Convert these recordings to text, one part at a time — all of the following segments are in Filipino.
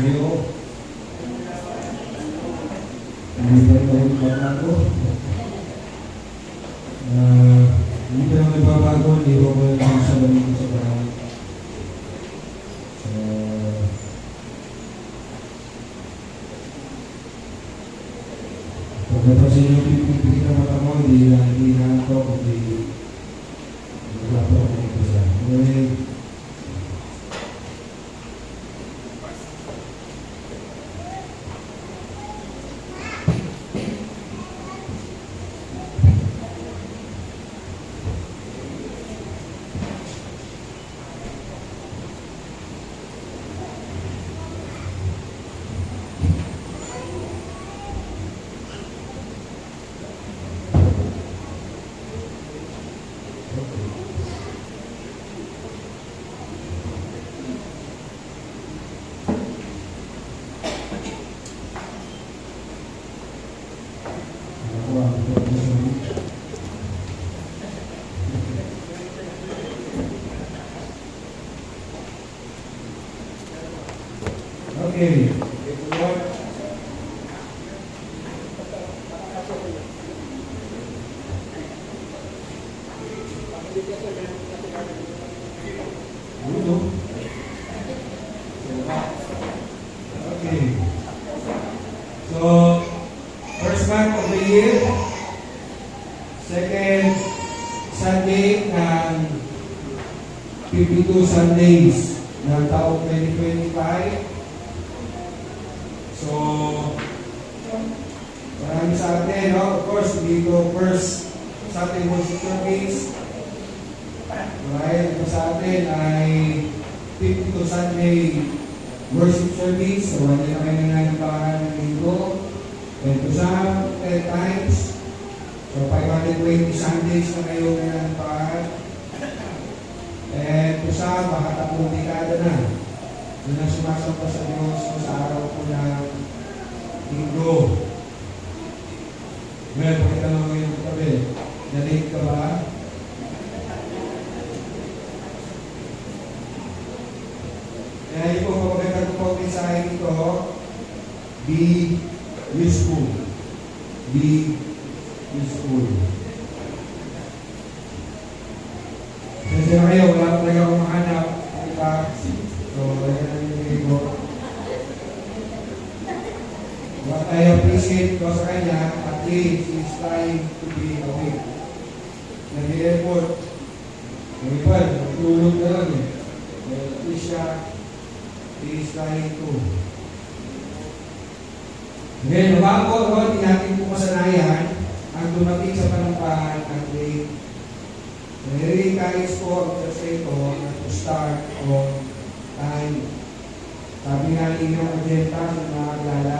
kayo. Hindi pa rin kayo magbabago. Hindi pa rin magbabago, hindi ko ko yung sa lamig ko sa bahay. Pagkapasin yung pipipigit na mata mo, hindi na ito, hindi wala po ako dito sa akin. Okay. Okay. So, first month of the year, second Sunday ng 52 Sundays ng taong 2025. So, marami sa atin, no? Of course, dito first Sunday worship service. Right? Ito sa atin ay 52 Sunday worship service. So, wala na kayo nangyayang ng linggo. And to some 10 times. So, 520 Sundays na kayo nangyayang. And to some, baka 10 dekada na. Doon na sumasamba sa Diyos sa araw po ng linggo. Ngayon, pakitanong mo yung katabi. Na-late ka ba? Kaya yung po, pagkakita ko po mensahe dito, be useful. Be useful. Kasi kayo, wala pa kayo akong mahanap. Diba? So, ayan ang yung ko. What I appreciate ko sa kanya, at least he's trying to be awake. Nag-i-airport. Yung iba, nagtulog na lang eh. At least siya, he is trying to. Ngayon, bago hindi natin po kasanayan ang dumating sa panampahan ng day. Nire-encourage po ang church ito na to start on time. Sabi nga inyong agenda sa mga kilala,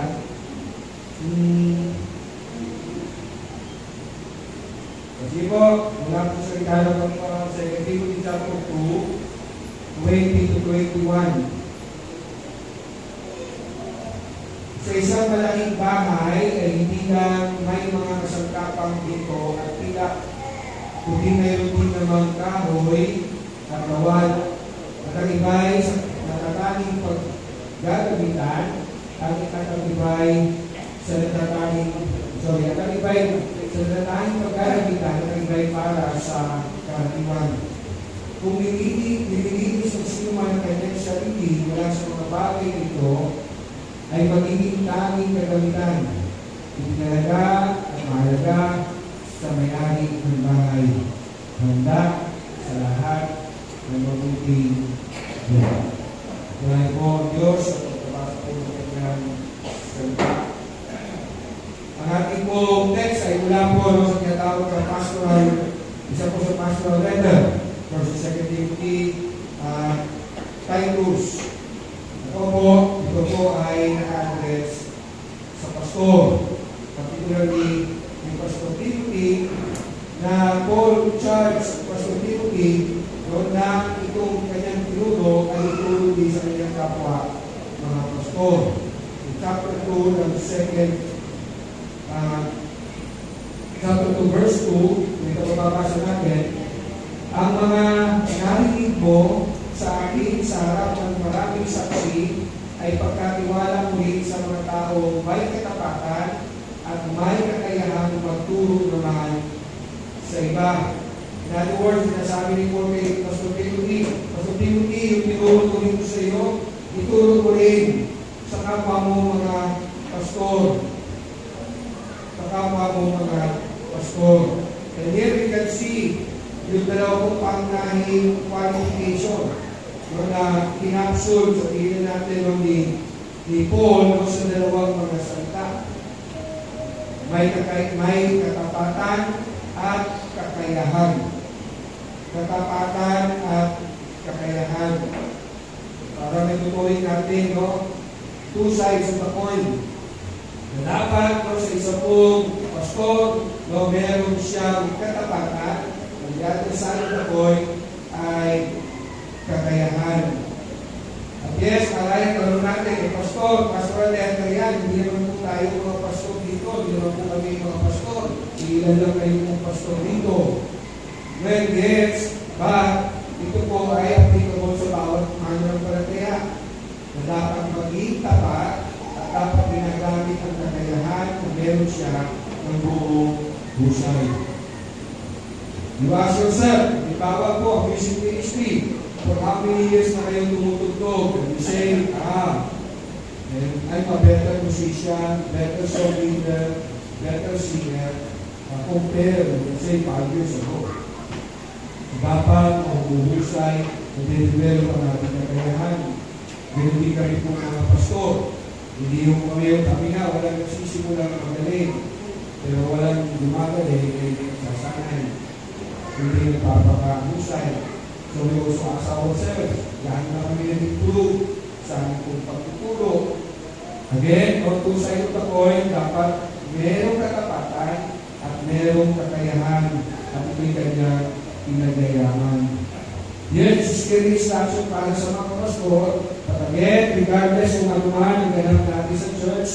kasi po, mula po sa ikala ng 2 Timothy chapter 2, 20 to 21. Sa isang malaking bahay ay hindi lang may mga kasangkapang dito at tila kundi mayroon din namang kahoy at bawal at ang iba'y sa natatanging paggagamitan at itatagibay sa natatanging at ang iba'y sa natatanging paggagamitan at ang iba'y para sa karaniwan. Kung nililinis ng sino man ang kanyang sarili mula sa mga bagay ito, ay magiging tanging kagamitan. Itinalaga at mahalaga sa may-ari ng bahay. Handa sa lahat ng mabuting buhay. Kaya po ang Diyos sa pagkabasa po ng kanyang salita. Ang ating pong text ay mula po sa tinatawag sa pastoral, isa po sa pastoral letter, verse 2 Timothy, Titus. Ito po ay na-address sa pastor. Particularly, yung Pastor Timothy, na Paul charged Pastor Timothy na itong kanyang tinudo ay ituro din sa kanyang kapwa mga pastor. In chapter 2 ng chapter 2 verse 2, ito mababasa natin, ang mga narinig mo sa akin sa harap ng maraming saksi ay pagkatiwala muli sa mga tao may katapatan at may kakayahan magturo naman sa iba. In other words, sinasabi ni Paul kay Pastor Timothy, yung tinuro ko dito sa iyo, ituro ko rin sa kapwa mo mga pastor. Sa kapwa mo mga pastor. And here we can see yung dalawang pangunahing qualification na kinapsul sa tingin natin ni Paul sa dalawang mga salita. May katapatan at kakayahan. Katapatan at kakayahan. Para may tutuloy natin, two sides of the coin. Na dapat sa isa pong pastor, meron siyang katapatan. Ang the other side of the coin ay kakayahan. At yes, alay karoon natin, pastor natin yan, hindi naman po tayo mga pastor dito, hindi naman po kami mga pastor, ilan lang kayo mga pastor dito. Well, yes, but ito po ay applicable sa bawat mananampalataya na dapat maging tapat at dapat ginagamit ang kakayahan kung meron siya ng buong husay. You ask yourself, ipawag po ang music ministry. For how many years na kayong tumutugtog? And you say, I'm a better musician, better song leader, better singer, compared, let's say, 5 years ago. Dapat ang buhusay, i-develop ang ating kakayahan. Ganun din kami po mga pastor. Hindi yung kami nga, walang nagsisimula ng magaling. Pero walang gumagaling, sasanay. Hindi nagpapakahusay. So we also ask ourselves, lahat na kami nag-improve sa aming pagtuturo. Again, on two sides of the coin, dapat merong katapatan at merong kakayahan at ito'y kanyang pinagayaman. Yes, scary instruction para sa mga pastor, but again, regardless kung ano man ang ganap natin sa church,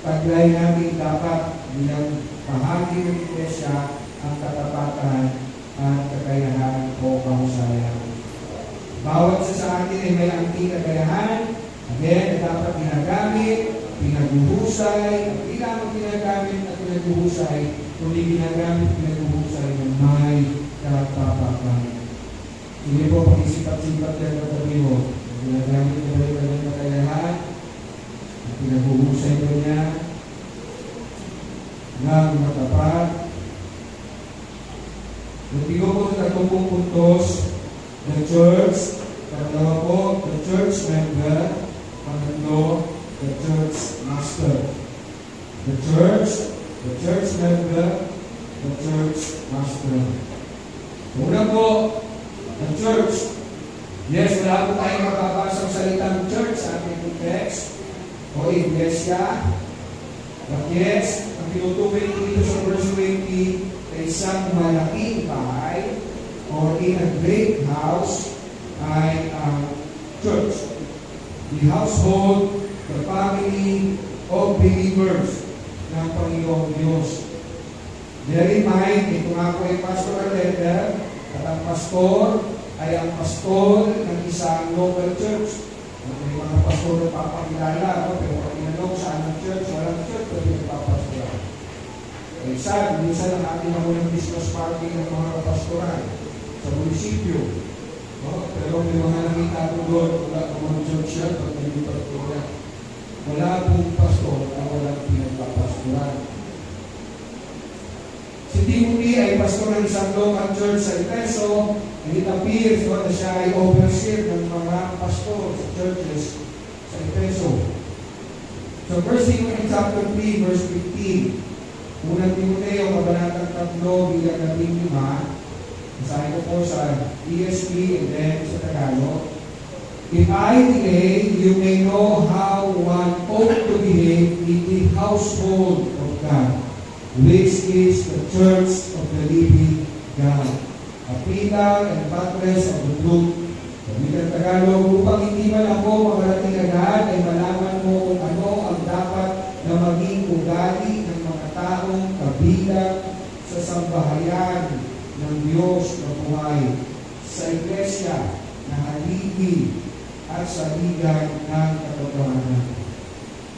taglay natin dapat bilang bahagi ng iglesia ang katapatan at kakayahan o kahusayan. Bawat isa sa atin ay may angking kakayahan, again, dapat ginagamit, pinaguhusay, hindi lamang ginagamit at pinaguhusay, kundi ginagamit, pinaguhusay ng may katapatan. Hindi po pag-isipat-sipat yan katabi mo, ginagamit mo rin kanyang kakayahan, at pinaguhusay mo niya ng matapat. Nagbigo po sa 30 puntos, the church, pangalawa po, the church member, pangatlo, the church master. The church member, the church master. Una po, the church. Yes, wala po tayong makabasang salitang church sa ating text o iglesia. But yes, ang tinutukoy dito sa verse 20, ay isang malaking bahay or in a great house ay ang church. The household, the family of believers ng Panginoong Diyos. Bear in mind, ito nga po ay pastoral letter at ang pastor ay ang pastor ng isang local church. May mga pastor na papakilala, pero pag inanong saan ang church, walang church, pero nagpapastoral. Eh, minsan ang ating ng business party ng mga pastoral sa munisipyo. Pero may mga nakita ko doon, wala ko mga church yan, pag nalipat ko yan. Wala pong pastor na walang pinagpapastoral. Si Timothy ay pastor ng isang local church sa Efeso, and it appears na siya ay overseer ng mga pastor sa churches sa Efeso. So, 1 Timothy chapter 3, verse 15, Unang Timoteo, kabanatang 3, bilang 15, basahin ko po sa ESV and then sa Tagalog. If I delay, you may know how one ought to behave in the household of God, which is the church of the living God, a pillar and buttress of the truth. Sa Tagalog, upang hindi man ako makarating agad, ay malaman mo kung ano ang dapat na maging ugali ng mga taong kabilang sa sambahayan ng Diyos na buhay, sa iglesia na haligi at sa ligan ng katotohanan.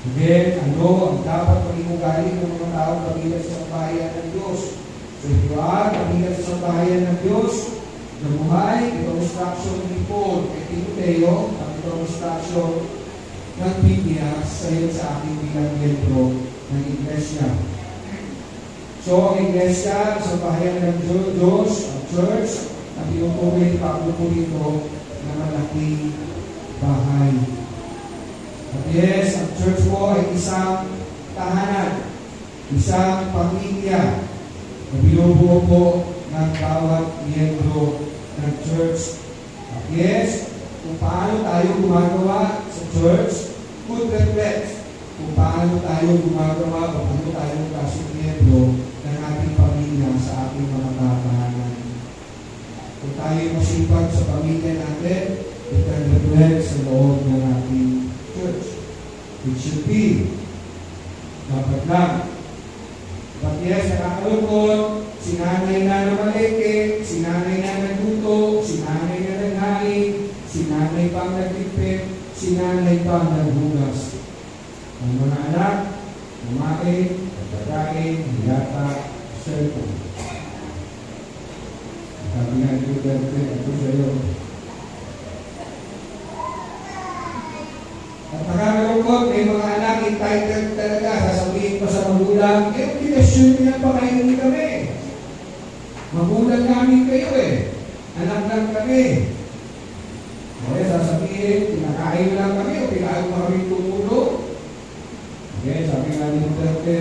Again, ano ang dapat maging ugali ng mga taong kabilang sa bayan ng Diyos? So, if you are kabilang sa bayan ng Diyos, namuhay, itong instruction ni Paul kay Timoteo, at itong instruction ng Biblia sa iyo sa aking bilang miyembro ng Iglesia. So, ang Iglesia, sa bayan ng Diyos, ang church, ang tinutuloy ni Pablo Pulito na malaking bahay. At yes, ang church po ay isang tahanan, isang pamilya na binubuo po ng bawat miyembro ng church. At yes, kung paano tayo gumagawa sa church, could reflect kung paano tayo gumagawa o paano tayo kasing miyembro ng ating pamilya sa ating mga tahanan. Kung tayo masipag sa pamilya natin, it can reflect sa loob ng ating church. It should be. Dapat lang. But yes, nakakalungkot, si nanay na namaleke, si nanay na nagluto, si nanay na naghain, si nanay pa ang nagtipid, si nanay pa ang naghugas. Ang mga anak, kumain, pagkakain, hiyata, cellphone. Sabi nga ito, ito sa'yo. At nakakalungkot, may mga anak entitled talaga, sasabihin pa sa magulang, pinasyon niya pa kayo kami. Magulang namin kayo anak lang kami. Okay, sasabihin, pinakain lang kami o pinakain mo kami tumulong. Okay, sabi nga ni Duterte,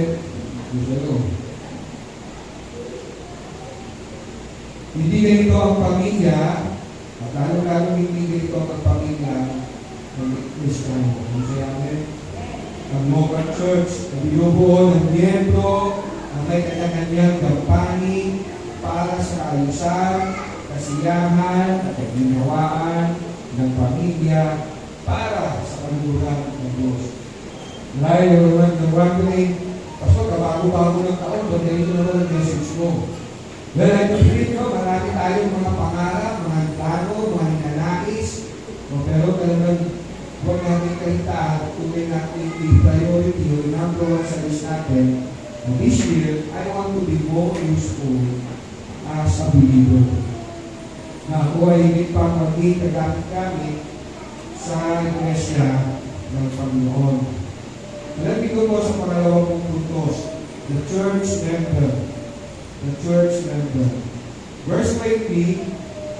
gusto. Hindi ganito ang pamilya, at lalo-lalo hindi ganito ang pamilya ng Kristiyano. Ang local church, ang binubuo ng miyembro, ang may kanya-kanyang gampanin para sa kaayusan, kasiyahan at ginawaan ng pamilya para sa kanluran ng Diyos. Dahil ng wondering, Pastor, kabago-bago ng taon, ba't ito naman ang message mo? Well, I believe nyo, marami tayong mga pangarap, mga plano, mga ninanais, pero talagang huwag natin kalitahan, tuloy natin i-priority o number one sa list natin. And this year, I want to be more useful as a believer. Na ako ay higit pa maging kagamit sa Iglesia ng Panginoon. Malapit ko po sa pangalawang puntos, the church member. The church member. Verse 20,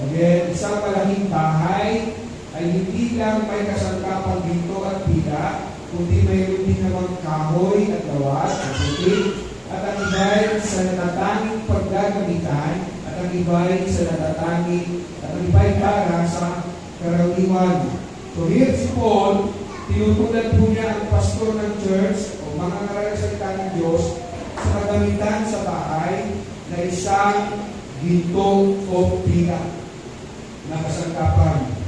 again, isang malaking bahay ay hindi lang may kasangkapang ginto at pila, kundi mayroon din namang kahoy at lawas at putik, at ang iba'y sa natatanging paggagamitan, at ang iba'y sa natatanging, at ang iba'y para sa karaniwan. So here si Paul, tinutunan po niya ang pastor ng church o mga narasalita ng Diyos sa kagamitan sa bahay na isang ginto o pila na kasangkapan.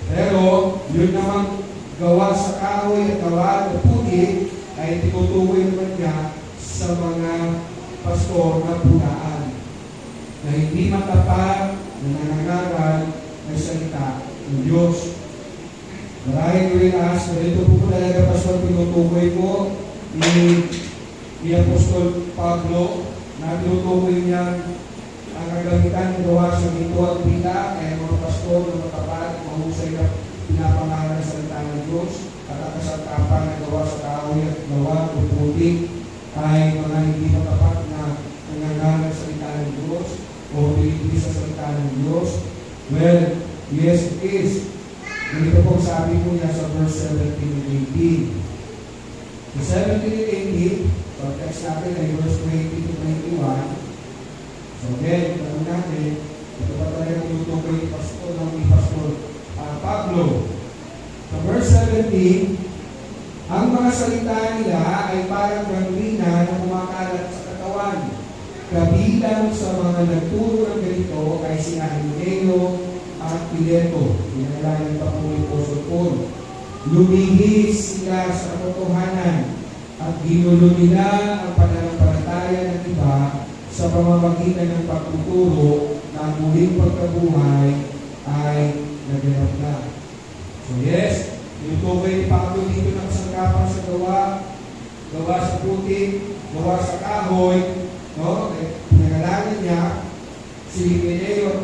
Pero, yun namang gawa sa kahoy at gawa at putik ay tinutukoy naman niya sa mga pastor na punaan na hindi matapat na nangangaral ng salita ng Diyos. Marahil ko rin ask, ito po talaga pastor tinutukoy ko ni Apostol Pablo na tinutukoy niya ang kagamitan ng gawa sa ginto at pila, kaya mga pastor na matapat, mahusay na pinapangaral ng salita ng Diyos, at ang kasangkapan na gawa sa kahoy at gawa o putik ay mga hindi matapat na nangangaral ng salita ng Diyos o pinipili sa salita ng Diyos. Well, yes it is. Ganito po sabi po niya sa verse 17 and 18. Sa 17 and 18, so text natin ay verse 20 to 21. So again, tanong natin, ito pa talaga tinutukoy ni Pastor Pablo. Sa verse 17, ang mga salita nila ay parang gangrina na kumakalat sa katawan. Kabilang sa mga nagturo ng ganito ay si Himeneo at Pileto. Pinalayan pa po ni Apostol Paul. Lumihis sila sa katotohanan at ginulo nila ang pananampalataya ng iba sa pamamagitan ng pagtuturo na ang muling pagkabuhay ay naganap na. So yes, Tinutukoy ni Pablo dito ng kasangkapan sa gawa sa putik, gawa sa kahoy, no? Pinangalanan niya si Pinedo,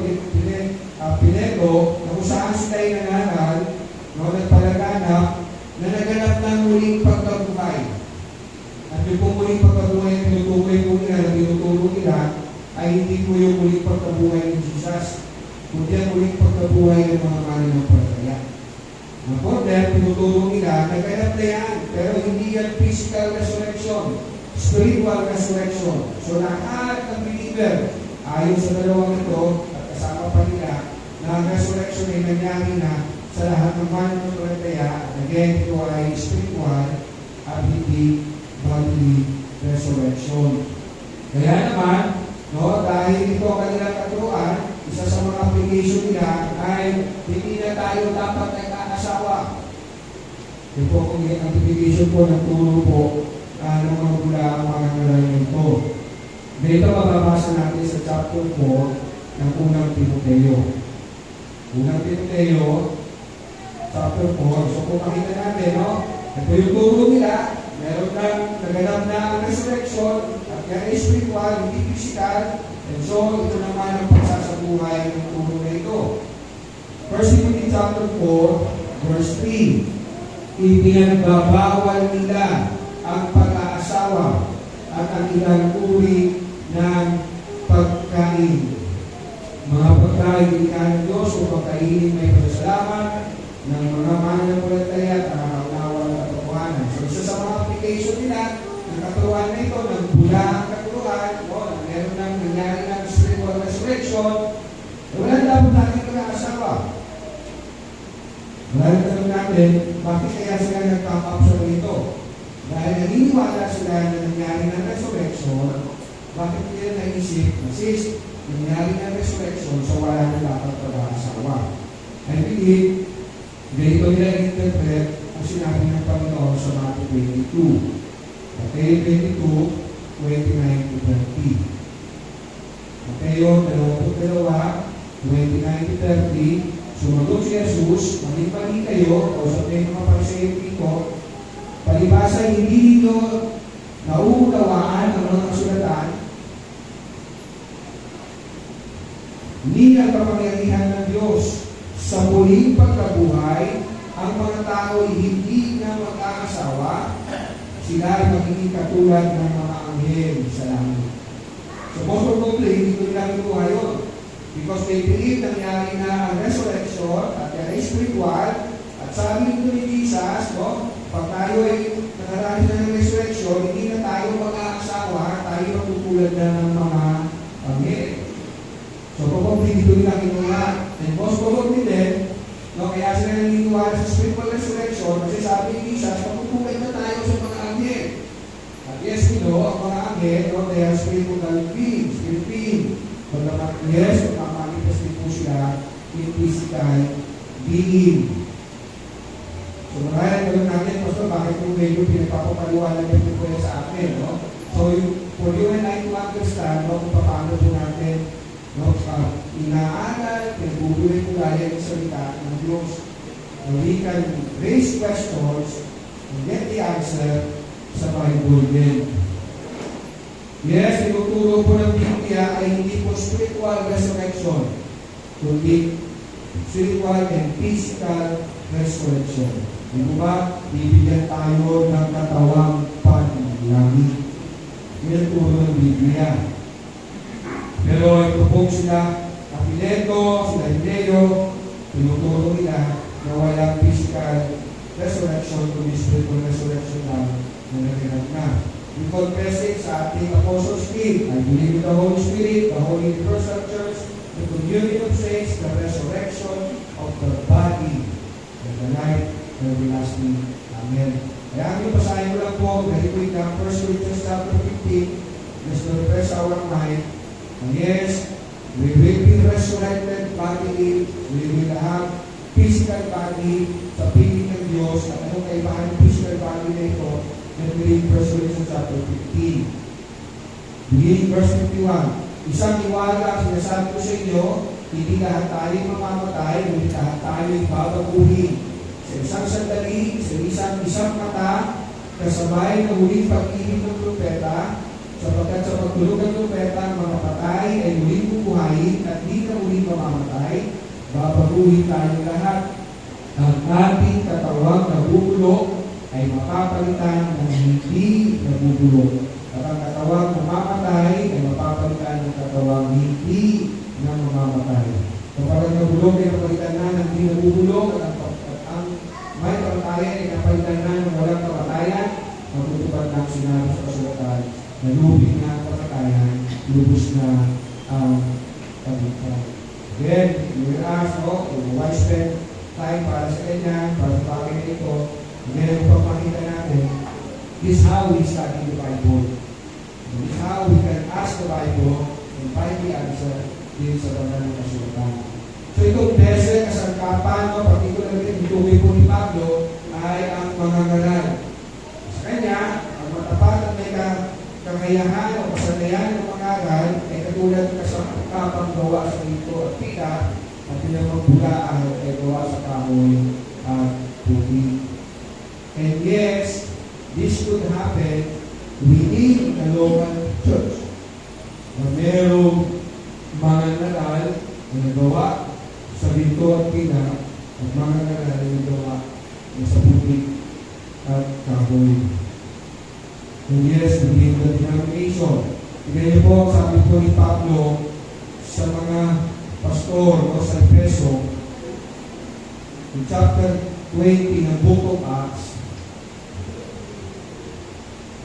na kung saan sila ay nangangal, no? Nagpalaganap, na naganap ng muling pagkabuhay. At yung pong muling pagkabuhay na tinutukoy po nila, na tinuturo nila, ay hindi po yung muling pagkabuhay ni Jesus, kundi ang muling pagkabuhay ng mga mananampalataya. Ang problem, tinuturo nila, naganap na yan, pero hindi yan physical resurrection, spiritual resurrection. So lahat ng believer, ayon sa dalawang ito, at kasama pa nila, na ang resurrection ay nangyari na sa lahat ng mananampalataya. Again, ito ay spiritual at hindi bodily resurrection. Kaya naman, no, dahil ito ang kanilang katuruan, isa sa mga application nila ay hindi na tayo dapat nagkakasawa. Ito po kung yung application po ng turo po ng mga mula ang mga ngalayan ito. Dito mababasa natin sa chapter 4 ng unang Timoteo. Unang Timoteo, chapter 4. So kung makita natin, no? Ito yung turo nila, meron ng naganap na ang resurrection, at yan ay spiritual, hindi physical, and so ito naman ang pagsasabuhay ng turo na ito. 1 Timothy chapter 4, verse 3, ipinagbabawal nila ang pag-aasawa at ang ilang uri ng pagkain. Mga pagkain ng Diyos o pagkainin may pasalamat ng mga mananampalataya at nakakaunawa ng katotohanan. So isa sa mga application nila ng katuruan na ito, ng bula ang katuruan, na meron ng nangyari ng spiritual resurrection, wala dapat natin pag-aasawa. Wala natin natin, bakit kaya sila nag-come up sa ito? Dahil naniniwala sila na nangyari ng resurrection, bakit nila naisip na sis, nangyari ng resurrection, so wala na dapat pag-aasawa. I believe, ganito nila interpret ang sinabi ng Panginoon sa Matthew 22. Matthew 22, 29 to 30. Matthew 22, 29 to 30. Sumagot si Jesus, mali kayo, o sa mga Pariseo dito, palibasa hindi nyo nauunawaan ang mga kasulatan, hindi ang kapangyarihan ng Diyos sa muling pagkabuhay, ang mga tao ay hindi na mag-aasawa, sila ay magiging katulad ng mga anghel sa langit. So most probably, hindi ko nila kinuha yun. Because they believe na nangyari na ang resurrection at yan ay spiritual. At sabi nito ni Jesus, no, pag tayo ay nakarating na ng resurrection, hindi na tayo mag-aasawa, tayo matutulad na ng mga anghel. So probably dito nila kinuha. And most probably din, no, kaya sila naniniwala sa spiritual resurrection kasi sabi ni Jesus, matutulad na tayo sa mga anghel. At yes, you know, ang mga anghel, no, they are spiritual beings, spirit beings. Pagkamat yes, magpapangitas din po sila in physical being. So marahil naman natin, Pastor, bakit po medyo pinagpapapaliwanag natin po sa akin, no? So for you and I to understand, no, kung paano po natin, no, inaaral, pinagbubuhay po gaya ng salita ng Diyos. So we can raise questions and get the answer sa Bible din. Yes, tinuturo po ng Biblia ay hindi po spiritual resurrection, kundi spiritual and physical resurrection. Di ba? Bibigyan tayo ng katawang panlangit. Yan ang turo ng Biblia. Pero ito po sila, Pileto, sila Hideo, tinuturo nila na walang physical resurrection, kundi spiritual resurrection lang na naganap na. We confess it sa ating Apostles' Creed. I believe in the Holy Spirit, the Holy Universal Church, the communion of saints, the resurrection of the body, and the life everlasting. Amen. Kaya ang ipasahin ko lang po, very quick na 1 Corinthians chapter 15, let's refresh our mind. And yes, we will be resurrected bodily, we will have physical body sa piling ng Diyos. At anong kaibahan ng physical body na ito? And we read 1 Corinthians chapter 15. Beginning verse 51. Isang iwala ang sinasabi ko sa inyo, hindi lahat tayo mamamatay, hindi lahat tayo babaguhin. Sa isang sandali, sa isang mata, kasabay ng huling pag-ihip ng trumpeta, sapagkat sa pagtulog ng trumpeta, ang mga patay ay muling bubuhayin at di na muling mamamatay, babaguhin tayong lahat. Ang ating katawang nabubulok ay mapapalitan ng hindi nabubulok. At ang katawang mamamatay ay mapapalitan ng katawang hindi na mamamatay. Kapag ang nabulok ay napalitan na ng hindi nabubulok at ang may kamatayan ay napalitan na ng walang kamatayan, magtutupad na ang sinabi sa kasulatan na lubig na ang kamatayan, lubos na ang kamatayan. Then, you will ask, why spend time para sa kanya, para sa bagay na ito? Ngayon upang makita natin, this is how we study the Bible. This is how we can ask the Bible and find the answer din sa banal na kasulatan. So itong 13 kasangkapan, particularly itong po ni Pablo, ay ang mga ngaral. Sa kanya, ang matapat at may kakayahan o kasanayan ng mga ngaral ay katulad ng kasangkapang gawa sa ito at pita at pinamagbulaan ay gawa sa kahoy at tubig. And yes, this could happen within the local church. Na merong mga ngaral na nagawa sa binto at pina at mga ngaral na nagawa sa tubig at kahoy. And yes, within the denomination. Tignan niyo po, sabi po ni Pablo sa mga pastor o sa Efeso, in chapter 20 ng Book of Acts,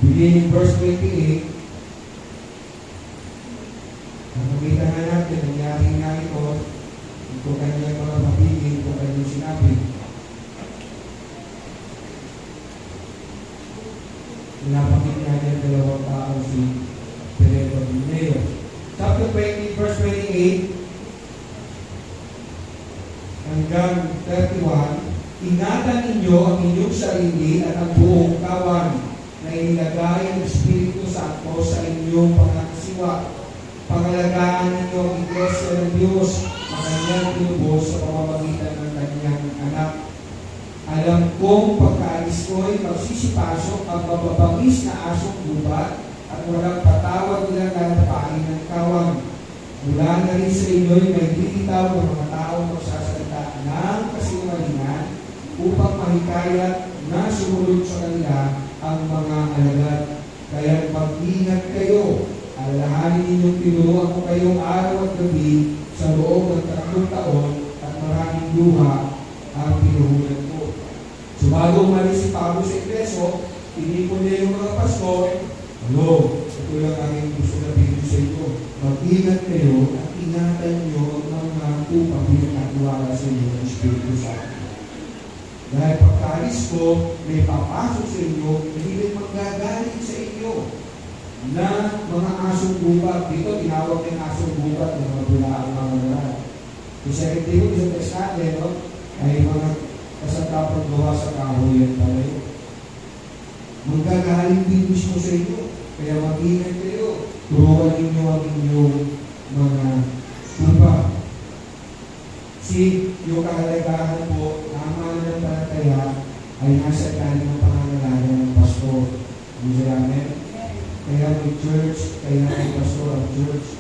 beginning verse 28, nakakita na natin, nangyari nga ito, ito kanyang mga papigil, ito kanyang sinabi. Napakit niya niya dalawang tao si Pedro at Leo. Chapter 20, verse 28, hanggang 31, ingatan ninyo ang inyong sarili at ang buong kawan na inilagay ang Espiritu Santo sa inyong pangakasiwa. Pangalagaan ninyo ang Iglesia ng Diyos na kanyang tinubos sa pamamagitan ng kanyang anak. Alam kong pagkaalis ko'y magsisipasok ang mababangis na asong gubat at walang patawad nilang lalapain ng kawan. Mula na rin sa inyo'y may dilitaw ng mga taong magsasalita ng kasinungalingan upang mahikayat na sumunod sa kanila ang mga alagad. Kaya mag-ingat kayo. Alalahanin ninyong tinuruan ko kayong araw at gabi sa loob ng 3 taon at maraming luha ang pinuhunan ko. So bago umalis si Pablo sa Efeso, tinipon niya yung mga pastor, ito lang ang gusto na bigyan sa inyo. Mag-ingat kayo at ingatan niyo ang mga upang pinagkatiwala sa inyo ng Espiritu Santo. Dahil pagkaalis ko, may papasok sa inyo, hindi rin magagaling sa inyo na mga asong gubat. Dito, tinawag ng asong gubat ng mga bulaang mga ngaral. Yung second Timothy sa text natin, ay mga kasangkapang gawa sa kahoy at palayo. Magagaling din mismo sa inyo. Kaya mag-ingat kayo. Turuan ninyo ang inyong mga tupa. Yung kahalagahan po, naman ng palataya ay nasa kanin ng pangangalanan ng pastor. Hindi namin. Kaya may church, kaya may pastor ang church.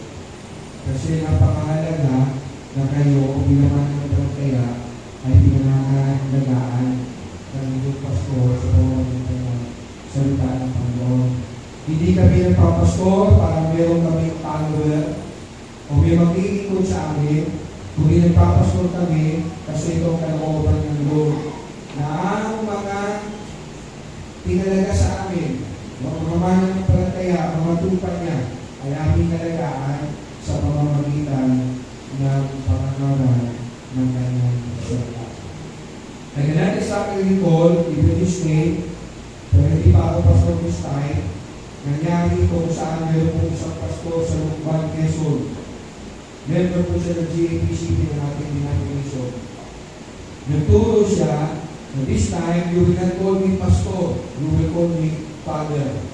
Kasi napakahalaga na kayo, bilaman ng palataya, ay pinangangalagaan ng inyong pastor sa pamamagitan ng salita ng Panginoon. Hindi kami nagpapastor para meron kami follower o may mag-iikot sa amin. Kundi nagpapastor kami kasi itong kalooban ng Lord na ang mga tinalaga sa amin, mga mananampalataya, mga tupa niya, ay aming nalagaan sa pamamagitan ng pangangaral ng kanyang salita. I cannot exactly recall, even this day, pero hindi pa ako pastor this time, nangyari kung saan meron po isang pastor sa Lukban, Quezon. Member po siya ng GAPCP ng ating denomination. Nagturo siya na this time, you will not call me pastor, you will call me father.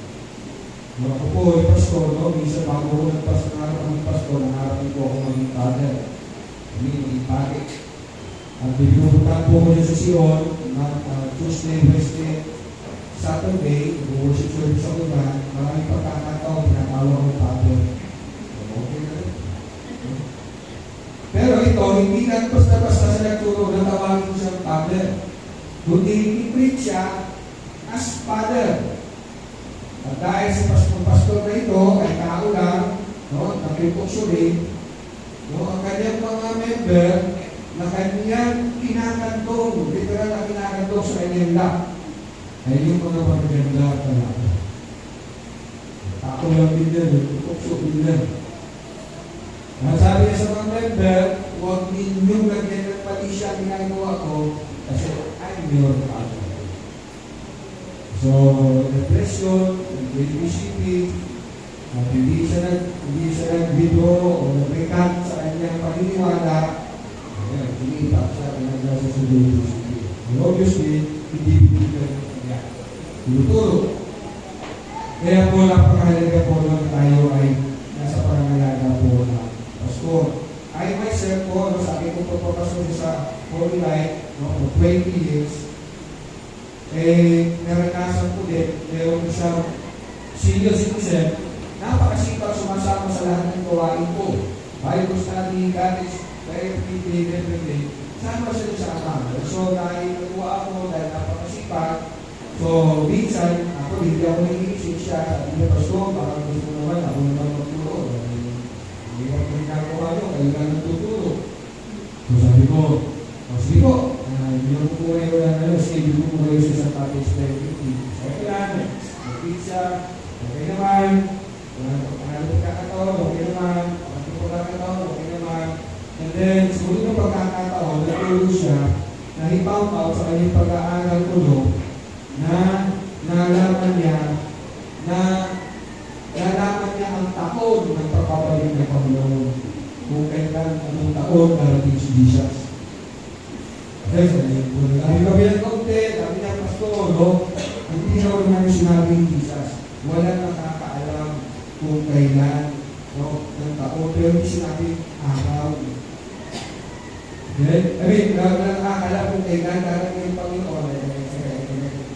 Ako po ay pastor, no? Minsan bago ko nagpastor, nangarap ko maging pastor, nangarap ko ako maging father. Hindi maging pare. At pinupuntahan po ko dyan sa Sion, Tuesday, Wednesday, Saturday, worship service ako na, maraming pagkakataon, pinatawag ko Father. Okay na rin. Pero ito, hindi lang basta-basta sa nagturo na tawagin siyang Father. Kundi i-preach siya as Father. At dahil sa pastor na ito ay tao lang, no, nakipoksurin, no, ang kanyang mga member na kanyang kinakantong, literal na kinakantong sa kanyang lap, ay yung mga magaganda talaga. Ako lang din yan, pokso din yan. Ang sabi niya sa mga member, huwag ninyong lagyan ng mali siya ginagawa ko kasi I'm your Father. So, depression, BCP, hindi siya nag-video o nag-recant sa kanyang paniniwala, tumitak siya sa BCP. Obviously, hindi bibigyan niya. Tinuturo. Kaya po, napakahalaga po lang tayo ay nasa pangangalaga po na pastor. I myself po, sabi ko po pastor sa Holy Life for 20 years, naranasan ko din, meron ko siyang senior citizen, napakasipag sumasama sa lahat ng gawain ko. Bible study, college, everyday, sama siya sa kasama. So, dahil nakuha ako, dahil napakasipag, so, minsan, ako, hindi ako nag-iisip siya, sabi niya, pastor, parang gusto mo naman, ako naman magturo. Hindi ako ginagawa nyo, kayo na nagtuturo. So, sabi ko, sige po, hindi ako po kayo na schedule ko kayo sa isang package na yung okay lang, mag-pizza, okay naman, pangalit kakataon, okay naman, pagkakataon, okay naman. And then, sumunod ng pagkakataon, natulog siya, na hipound out sa kanyang pag-aaral ko na nalaman niya ang taon ng pagpapalit ng Panginoon. Kung kailan anong taon darating si Jesus. Okay, sabi kami ng kaunti, sabi niya, pastor, hindi na naman sinabi ni Jesus. Wala nakakaalam kung kailan ng taon, pero hindi sinabi araw. Okay? Wala nakakaalam kung kailan darating yung Panginoon.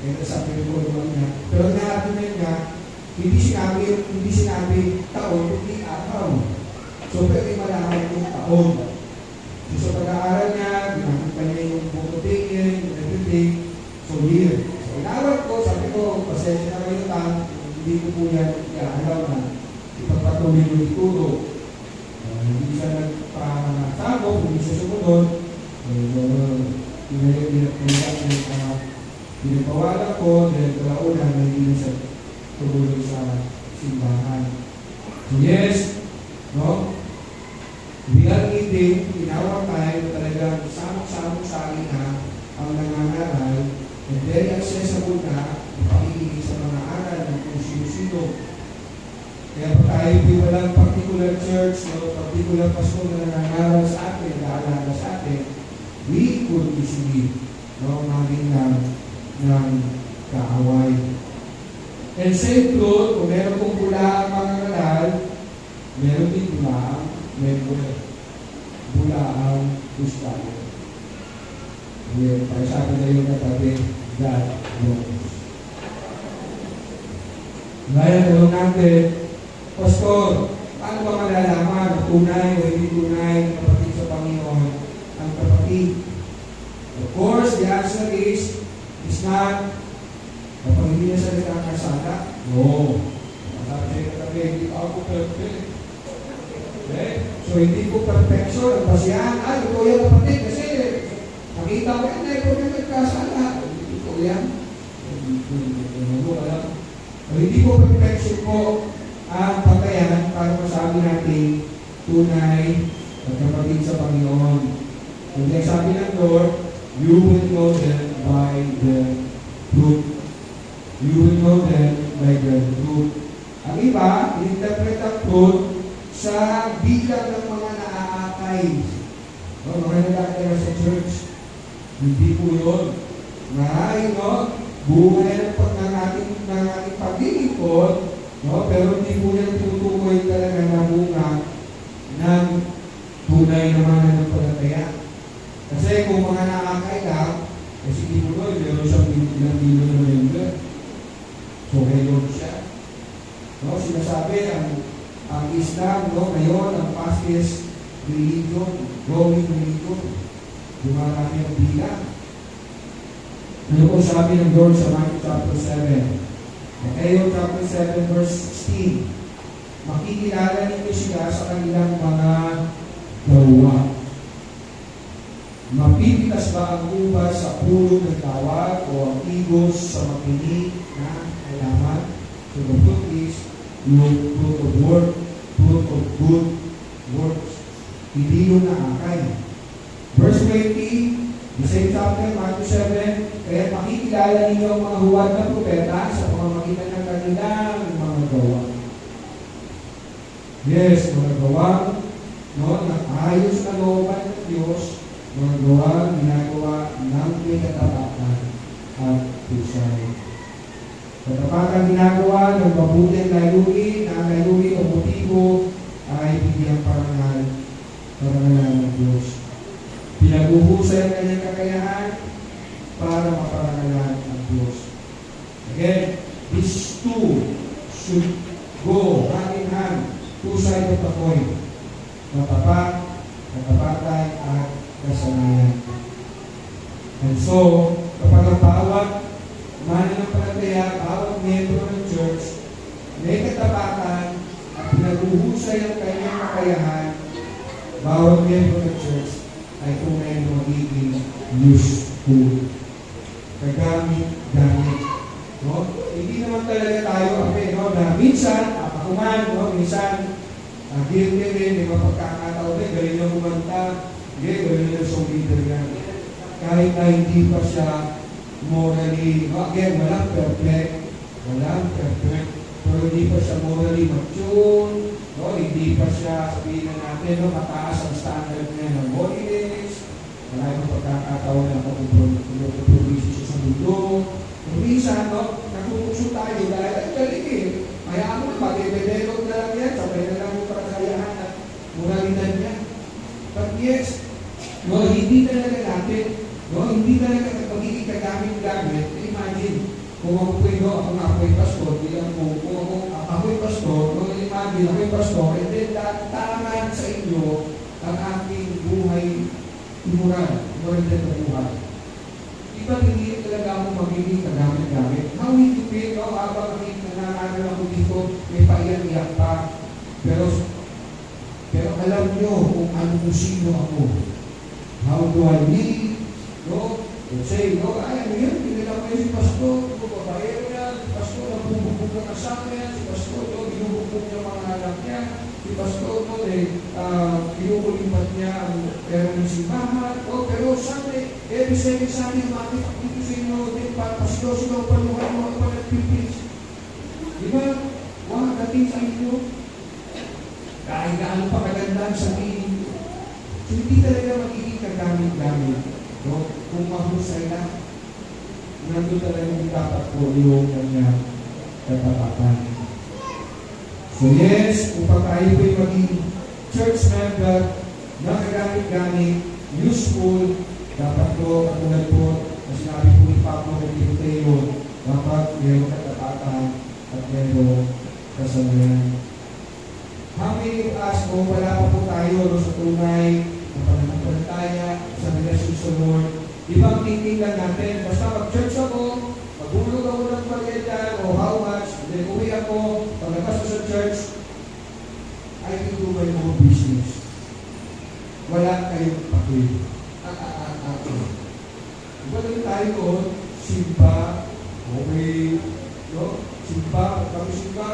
Kaya sabi ko naman niya. Pero natin niya, hindi sinabi taon, hindi araw. So, pwede malaman yung taon. So, sa pag-aaral niya, ginamit pa niya yung photo-taking, everything. So, year. So, inawat ko, sabi ko, pasensya na kayo lang, hindi ko po yan iaalaw na ipagpatuloy yung ituro. Hindi siya nagpasabog, hindi siya sumunod. Pinagpawala ko, dahil kalaunan na hindi siya tumuloy sa simbahan. So, yes, no? Bilang meeting, tinawag tayo talagang samang-samang sali na ang nangangaral and very accessible na pakikinig sa mga aral ng kung sino-sino. Kaya pa tayo walang particular church o particular pastor na nangangaral sa atin, naalala sa atin, we could easily maging ng kaaway. And same truth, kung meron kong pula ang mangangaral, meron din pula may bula ang gustayo. Para sabi na yung katabi, God knows. Ngayon, tanong natin, pastor, paano ba malalaman tunay o hindi tunay na kapatid sa Panginoon ang kapatid? Of course, the answer is not kapag hindi na sa nagkakasala. No. Sabi sa katabi, hindi ako perfect. Okay? So, hindi ko perfection ang basihan. Ito yung kapatid kasi nakita ko yan, ito yung nagkasala. Hindi ko yan. Hindi ko perfection ko ang patayan para masabi natin tunay at kapatid sa Panginoon. Kung sabi ng Lord, you will know them by the fruit. You will know them by the fruit. Ang iba, interpret ang fruit sa bilang ng mga naaakay. Mga nag-aakay sa church. Hindi po yun. Maraming buhay ng ating paglilingkod, pero hindi po yan tutukoy talaga na bunga ng tunay na mananampalataya. Kasi kung mga nakakay lang, kasi siguro, meron siyang ilang bilyon na member. So, ngayon siya. No, sinasabi, ang Islam, no, ngayon, ang fastest religion, growing religion, dumarami ang bilang. Ano po sabi ng Lord sa Matthew chapter 7? Matthew chapter 7 verse 16. Makikilala ninyo sila sa kanilang mga gawa. Mapipitas ba ang ubas sa puno ng tawag o ang igos sa makinig na halaman? So the fruit is fruit of work, fruit of good works. Hindi yun naakay. Verse 20, the same chapter, Matthew 7, kaya makikilala ninyo ang mga huwad na propeta sa pamamagitan ng kanilang mga gawa. Yes, mga gawa, no, na ayos na looban ng Diyos, mga gawa, ginagawa ng may katapatan at pusay. Katapatan ginagawa ng mabuti ang layunin, na ang layunin o motibo ay bigyan parangal ng Diyos. Pinaguhusay ang kanyang kakayahan para maparangalan ang Diyos. Again, these two should go hand in hand, two sides of the coin. Matapat, katapatan, at kasanayan. And so, kapag ang bawat mananampalataya, bawat miyembro ng church, may katapatan at pinaguhusay ang kanyang kakayahan, bawat miyembro ng church ay tunay na magiging useful. Kagamit-gamit. No? Hindi naman talaga tayo, no? Na minsan, minsan, guilty rin, may mapagkakataon rin, galing na kumanta, galing na song leader nga. Kahit na hindi pa siya morally, no? Again, walang perfect, pero hindi pa siya morally mature, no? Hindi pa siya, sabihin na natin, no? Mataas ang standard niya ng holiness, wala yung pagkakataon na pag-produce siya sa mundo. Kung minsan, no? Nagpupuso tayo dahil ay galing eh. Kaya ako, mag-develop na lang yan, sabay na lang yung pagkayahan at moralidad niya. But yes, no, hindi talaga natin, no, hindi talaga pagiging kagamit-gamit. Imagine, kung ako po ako nga ako'y pastor, kung ako'y pastor, no, imagine, ako'y pastor, and then taman sa inyo ang aking buhay moral na buhay. Iba hindi talaga ako magiging kagamit-gamit. How will you feel, no, habang nananagal ako dito, may paiyak-iyak pa. Pero alam nyo kung ano kung sino ako. How do I live? No? Let's say, no, ay, ano yun? Pinila ko si pastor, babaero niya, si pastor, nagbubukbuk ng kasama niya, si pastor, no, binubukbuk niya mga anak niya, si pastor, no, pinukulimpat niya ang pera ng simbahan, no, pero Sunday, every second Sunday, makita dito sa inyo, pastor, sila paluhan mo, iba nagpipis. Di ba? Dating sa inyo, dahil gaano pa kagandang sabihin nyo. So, hindi talaga magiging kagamit-gamit. No? Kung mahusay na, nandun talaga yung dapat po yung kanyang katapatan. So yes, upang tayo po'y maging church member na kagamit-gamit, useful, dapat po, katulad po, na sinabi po ni Pablo kay Timoteo, dapat mayroong katapatan at mayroong kasanayan. How many of us, kung wala pa po tayo sa tunay na pananampalataya sa relasyon sa Lord, ibang thinking lang natin, basta mag-church ako, maghulog ako ng pagkita o how much, then uwi ako, paglabas ko sa church, I can do my own business. Wala kayong pakil. Diba lang tayo doon, simpa, okay, no? Simpa, kami simpa,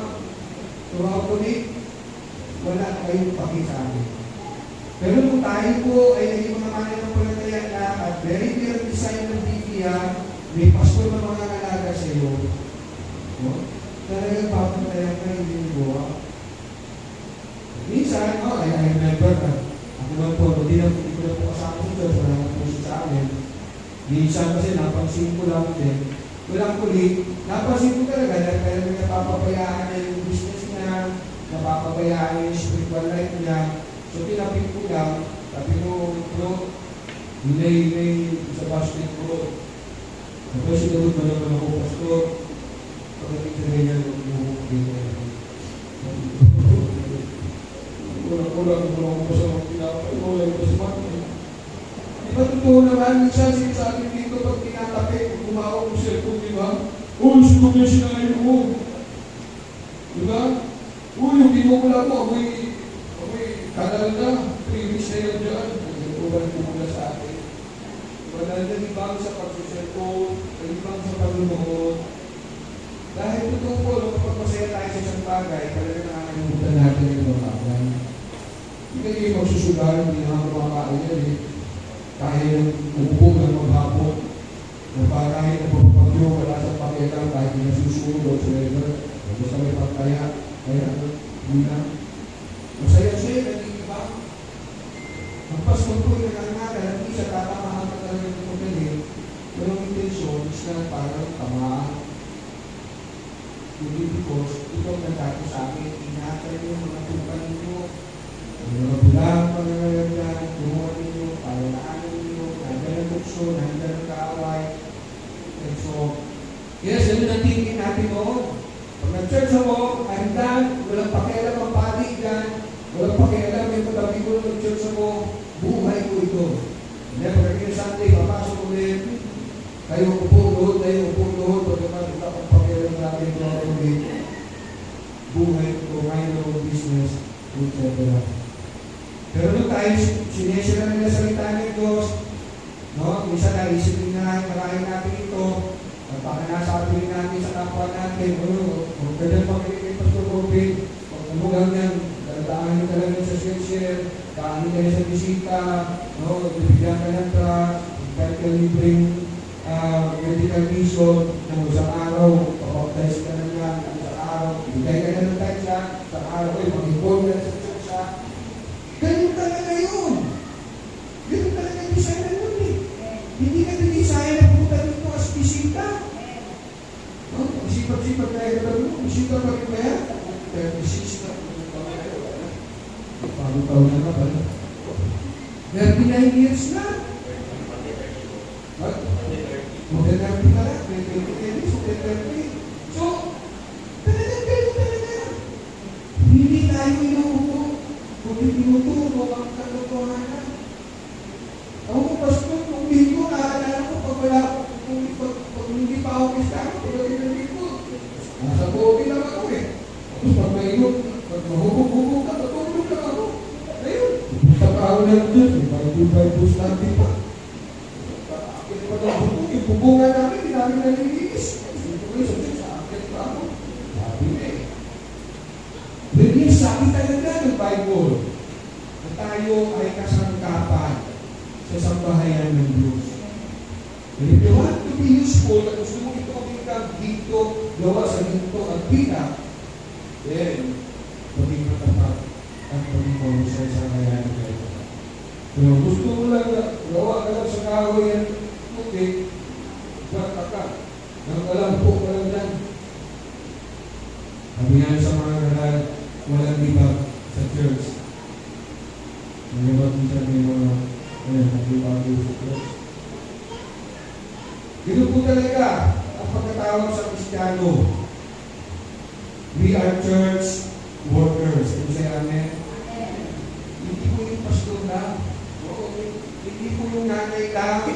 turaw ko ni, wala kayong pakil sa amin. Pero kung tayo po ay naging mga mananampalataya na at very clear design ng Biblia, may pastor na mga nalaga sa iyo, no? Talagang papantayan ka, hindi mo buwa. Minsan, no, I remember na ako man po, hindi ko na po kasama sa church, wala na po sa amin. Minsan kasi napansin ko lang din, walang kulit, napansin ko talaga dahil kaya napapapayaan na yung business niya, napapapayaan yung spiritual life niya. So, tinapin ko lang, sabi ko, bro, Hinay sa basketball. Kapag sinagot ba naman ako, Pastor, pagdating sa ganyan, magbuhok din na. Kulang ko sa mga pinapay, wala ko sa mga. Di ba totoo naman, minsan sinasabi dito pag tinatapik, kung kumawag mo cellphone, di ba? Sunod na sinayin mo. Di ba? Yung pinukula mo, amoy kanal na, 3 weeks na yun dyan. Nagkukulan kumula sa akin. Diba, nalibang sa pag-cellphone, nalibang sa pag-lumot. Dahil totoo po, kapag masaya tayo sa isang bagay, talaga nakakalimutan natin yung mga bagay. Hindi kayo magsusugal, hindi naman kumakain yan eh. Kaya yung upo ng maghapon, na parang na pagpapagyo, wala sa pakialam, kahit na susunod o whatever, basta may pagkaya, kaya hindi na. Masaya siya, nag-iibang. Ang Pasko po yung nangangara, hindi siya tatamahan ka talaga ng pagkalit, pero ang intensyon is na parang tamaan. Hindi because ito ang nagkato sa akin, inatay yung mga tupan ninyo, ang mga bulang pangangalagan, tumuhan ninyo, palanaanan ninyo, nandiyan ang tukso, nandiyan ang kaaway. And so, yes, yun ang tingin natin noon. Pag nag-church ako, handa, walang pakialam ang pati dyan, walang pakialam yung pagkabi ko nag-church ako, buhay ko ito. Hindi, pagkakin Sunday, papasok ulit, tayo upo doon, pagkakas wala pang pakialam natin ito ako ulit. Buhay ko, ngayon business, etc. Pero nung tayo, sinesira nila salita ng Diyos, no? Minsan naisip din na kakain natin ito, at pakanasabi rin natin sa kapwa natin, kung ganyan pakinig kay Pastor Robin, pag umugang yan, daan ka lang sa share, kanin ka sa bisita, no? Bibigyan ka ng truck, kahit ka libreng medical mission, ng isang araw, papaptize ka na yan, ng isang araw, bigay ka na ng tayo sa araw, mag-ipon ka sa church. Ganun talaga yun. Ganun talaga yung design na yun eh. Hindi ka din-design na pumunta dito as bisita. No? Sipag-sipag tayo ka doon. Bisita pa rin ba yan? 36 na. Pagod-taon na ka pala. 39 years na. What? Mag-30 pala. 20 so 30. So, talagang ganun talaga. Hindi tayo inuupo. Kung tinuturo ang kalokohan na. Ako kung Pasko, kung dito, naaalala ko, pag wala, pag hindi pa ako kistano, pag dito, nasa COVID lang ako eh. Tapos pag mainot, pag mahubog-hubog ka, patulog lang ako. Ayun, pupunta pa ako lang dyan, may bus natin pa. Akit pa ng bubog, yung bubungan namin, hindi namin nalilinis. Dito ko yung sa akit pa ako. Sabi na eh. Then sabi talaga ng Bible na tayo ay kasangkapan sa sambahayan ng Diyos. And if you want to be useful, at gusto mo ito kapag dito, gawa sa dito at pina, then, maging matapat at maging mahusay sa sambahayan ng Diyos. Pero gusto mo lang na gawa ka lang sa kahoy yan, okay, bata ka, nang alam po ka lang yan. Sabi nga sa mga kanal, walang libag sa church. Nalibag din siya may mga naglibag sa church. Ito po talaga ang pagkatawag sa Kristiyano. We are church workers. Ito siya, amen? Hindi po yung pastor na. Hindi po yung nanay lang.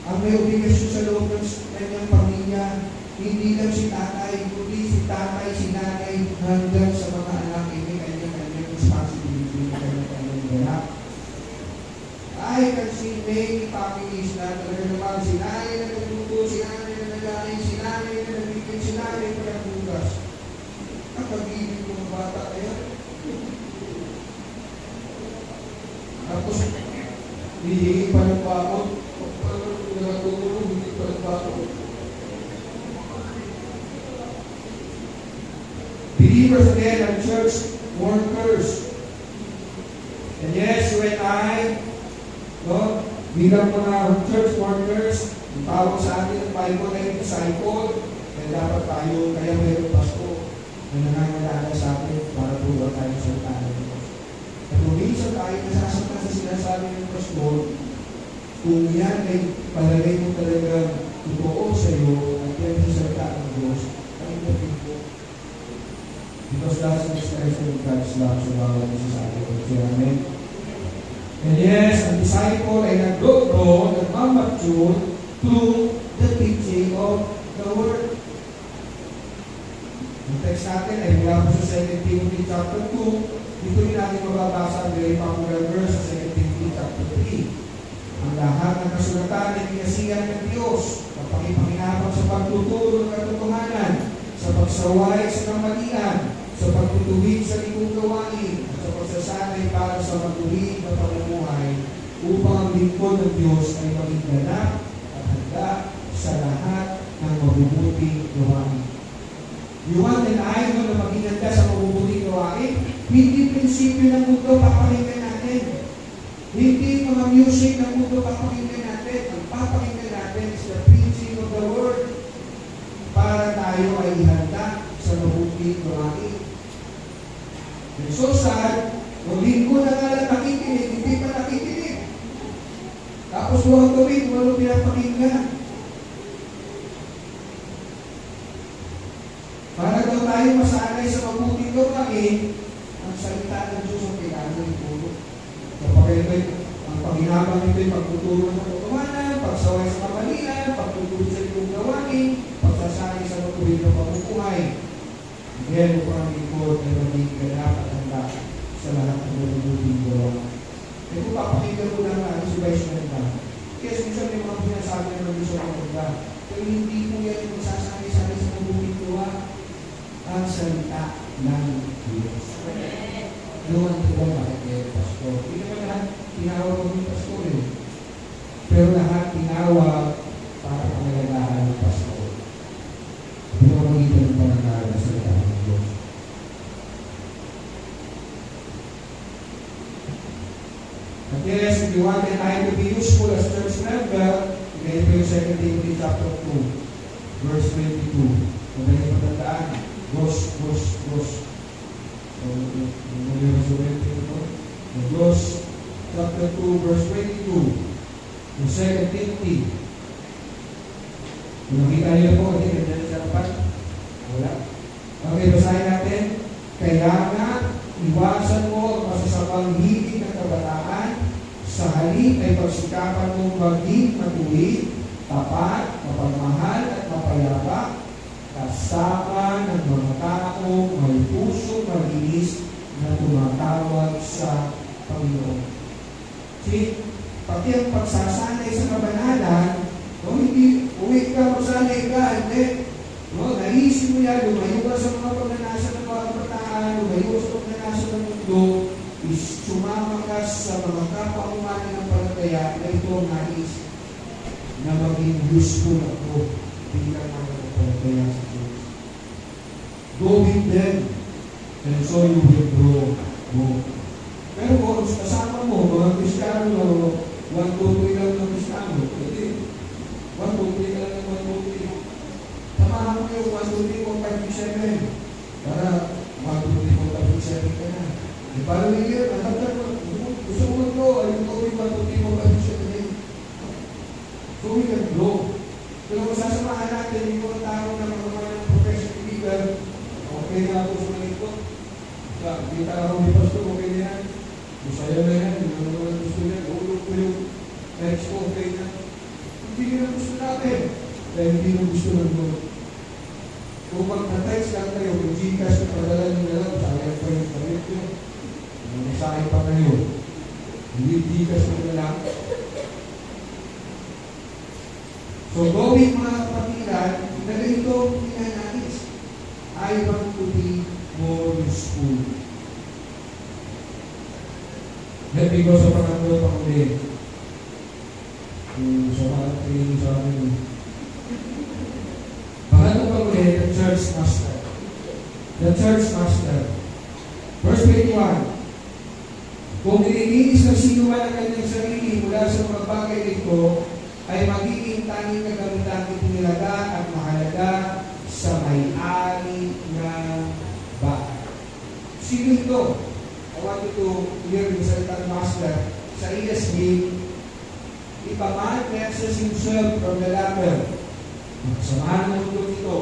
Ang may obligasyon sa loob ng kanyang pamilya. Hindi lang si tatay, kundi si tatay, si nanay, hanggang sa mga anak, may kanyang responsibility, kanyang ganap. I can see many families na talaga naman, si nanay na nagluto, si nanay na nagaling, si nanay na nagbikin, si nanay na nagbugas. Ang pag-ibig ng bata kaya. Tapos, hihingi pa ng bakot, paano nagtutulong, hindi pa ng bakot. Believers again are church workers. And yes, you and I, no, bilang mga church workers, ang tawag sa atin ng Bible ay disciple, kaya dapat tayo, kaya mayroong pasto na nangangalala sa atin para tuwa tayo sa tayo ng Diyos. At kung minsan tayo nasasaktan sa sinasabi ng pastor, kung yan ay palagay mo talagang totoo sa iyo at yan sa salita ng Diyos, ay ipapin ko. Because that's an expression of God's love sa bawat isa sa atin. Amen? And yes, ang disciple ay nag-grow, nag-mature through the teaching of the Word. Ang text natin ay mula po sa 2 Timothy chapter 2. Dito rin natin mababasa ang very popular verse sa 2 Timothy chapter 3. Ang lahat ng kasulatan ay pinasiyan ng Diyos, kapakipakinabang sa pagtuturo ng katotohanan, sa pagsaway sa kamalian, sa pagtutuwid sa likong gawain, at sa pagsasanay para sa matuwid na pamumuhay, upang ang lingkod ng Diyos ay maging ganap at handa sa lahat ng mabubuting gawain. You want and I know na maging handa sa mabubuting gawain? Hindi prinsipyo ng mundo papakinggan natin. Hindi mga music ng mundo papakinggan natin. Ang papakinggan natin is the preaching of the Word para tayo ay ihanda sa mabubuting gawain. And so sad, kung linggo na nga lang nakikinig, hindi pa nakikinig. Tapos buong tuwid, walang pinapakinggan. Para daw tayo masanay sa mabuting gawain, ang salita ng Diyos ang kailangan ituro. Kapag ito, ang paghinabang ito ay pagtuturo ng katotohanan, pagsaway sa kamalian, pagtuturo sa itong gawain, pagsasanay sa matuwid na pamumuhay. Ngayon, upang lingkod ay maging ganap at handa sa lahat ng mabuting gawain. E kung papakinggan ko lang na si Vice Ganda, kasi minsan may mga pinasabi ng Diyos ang maganda, pero hindi mo yan yung magsasanay-sanay sa mabuting gawain. Ang salita ng Diyos. Doon ang ito bakit kayo, Pastor. Hindi naman lahat tinawag ng Pastor eh. Pero lahat tinawag para pangalagaan ng Pastor. Pinamagitan ng pananagal ng salita ng Diyos. At yes, if you want and I to be useful as church member, ganyan po yung 2 Timothy chapter 2, verse 22. Kung ganyan patandaan, Ghost. Ghost chapter 2, verse 22. Yung 2 Timothy. Kung nakita niyo po, hindi ganyan sa dapat. Wala. Okay, basahin natin. Kaya nga, iwasan mo ang masasamang hilig ng kabataan, sa halip ay pagsikapan mong maging matuwid, tapat, mapagmahal at mapayapa, kasama ng mga taong may pusong malinis na tumatawag sa Panginoon. See, pati ang pagsasanay sa kabanalan, hindi, uwi ka, magsanay ka, hindi. Naisip mo yan, lumayo ka sa mga pagnanasa ng mga kabataan, lumayo ka sa pagnanasa ng mundo, is sumama ka sa mga kapaumanan ng palataya na ito ang nais na maging useful ako bilang mga palataya sa Diyos. Go with them, and so you will grow more. Pero kung kasama mo, mga Kristiyano, 1, 2, 3 lang ng Kristiyano, hindi. 1, 2, 3 lang ng 1, 2, 3. Samahan mo yung 1, 2, 3, 4, 5, 6, 7. Para 1, 2, 3, 4, 5, 6, 7 ka na. E paano yung year? Natagdag mo, gusto mo mag-grow, ayun ko yung 1, 2, 3, 4, 5, 6, 7. So we can grow. Pero kung sasamahan natin yung mga tao na mga professional leader, okay na ako sa mga ito. Kita ako ni Pastor, okay na yan. Masaya na yan, yung mga naman gusto niya, ulog ko yung next ko, okay na. Hindi na gusto natin. Dahil hindi na gusto ng Lord. Kung magka-text lang kayo, kung Gcash na padala nyo na lang, sayang pa yung palit yun. Masahe pa kayo. Hindi Gcash na lang. So, going mga kapatiran, na ganito ang pinanais. I want to be more useful. Let me go sa pangatlo pa ulit. Sa pangatlo sa amin. Pangatlo pa ulit, the church master. The church master. Verse 21. Kung nililinis ng sino man ang kanyang sarili mula sa mga bagay nito, ay magiging tanging kagamitan ipinilaga at mahalaga sa may-ari ng bahay. Sino ito? I want you to hear the salita ng Master. Sa ESV, it if a man cleanses himself from the latter, samahan ng mundo ito,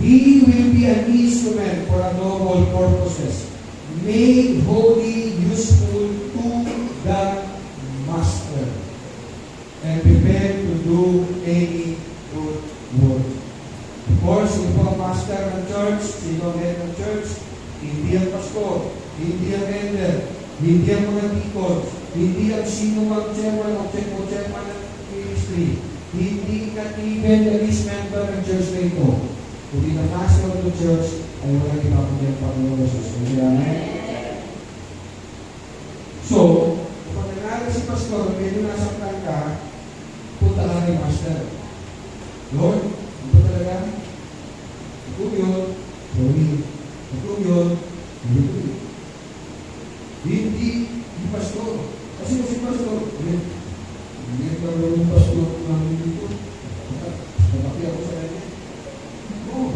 he will be an instrument for a noble purposes, made holy, useful to the master, and prepared to do any good work. Of course, ito ang master ng church, sino ang head ng church, hindi ang pastor, hindi ang elder, hindi ang mga deacons, hindi ang sino ang chairman o chairman ng ministry, hindi ka even the least member ng church na ito. Kundi the master of the church ay walang iba kundi ang Panginoon Jesus. Amen? So, kapag nangyari si pastor, medyo nasaktan ka, punta ka kay master. Lord, ito talaga? Ito yun, sorry. Ito yun, hindi pastor. Kasi si pastor, hindi ka yung pastor namin dito. Kapaki ako sa kanya. No.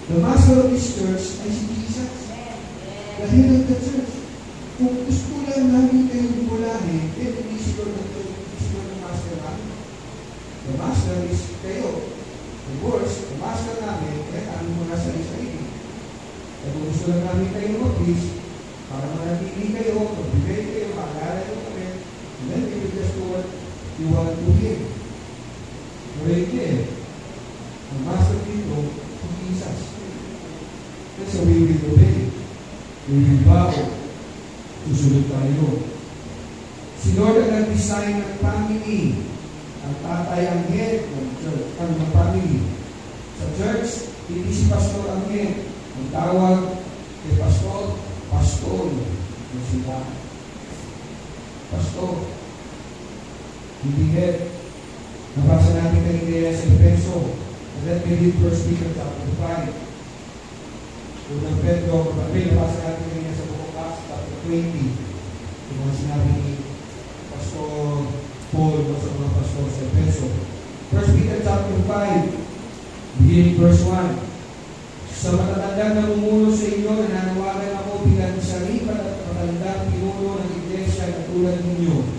The master of this church ay si Jesus. The head of the church. Kung gusto lang namin kayong bulahin, hindi siguro ng master namin. The master is kayo. Of course, the master namin, ano mo nasa sarili. Kung gusto lang namin kayo mag-please, para manatili kayo, magbigay kayo, maalala nyo kami, and then we will just do what you want to hear. Pero hindi eh. Ang master dito, si Jesus. And so we will obey. We will bow. Susunod tayo. Si Lord ang nag-design ng family. Ang tatay ang head ng church, ang family. Sa church, hindi si pastor ang head. Ang tawag kay pastor, pastor. Yung sila. Pastor. Hindi head. Nabasa natin kanina sa Efeso. And then we read 1 Peter chapter 5. Unang Pedro, nabasa natin kanina sa buong Acts chapter 20. Yung mga sinabi ni Pastor Paul sa mga pastor sa Efeso. 1 Peter chapter 5, beginning verse 1. Sa matatandang namumuno sa inyo, nananawagan ako bilang saripat at matandang pinuno ng iglesia na tulad ninyo,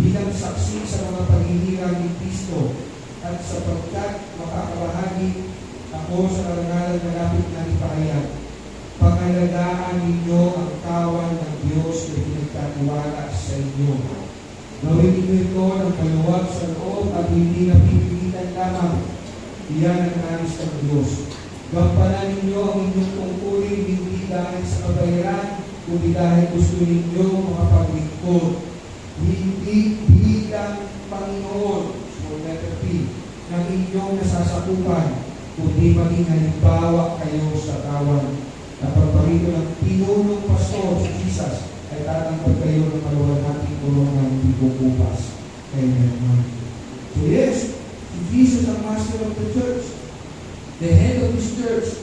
bilang saksi sa mga paghihirang ni Kristo, at sapagkat makakabahagi ako sa karangalan na lapit na ipahayag. Pangalagaan ninyo ang kawan ng Diyos na pinagkatiwala sa inyo. Gawin ninyo ito ng maluwag sa loob at hindi na pipilitan lamang. Iyan ang nais ng Diyos. Gampanan ninyo ang inyong tungkulin hindi dahil sa kabayaran, kundi dahil gusto ninyo makapaglingkod. Hindi bilang Panginoon, small letter P, ng inyong nasasakupan, kundi maging halimbawa kayo sa kawan. Napagparito ng pinunong pastor si Jesus ay tatanggap kayo ng maluwalhating kulungan ng pagkukupas. Amen. So yes, si Jesus ang master of the church, the head of this church,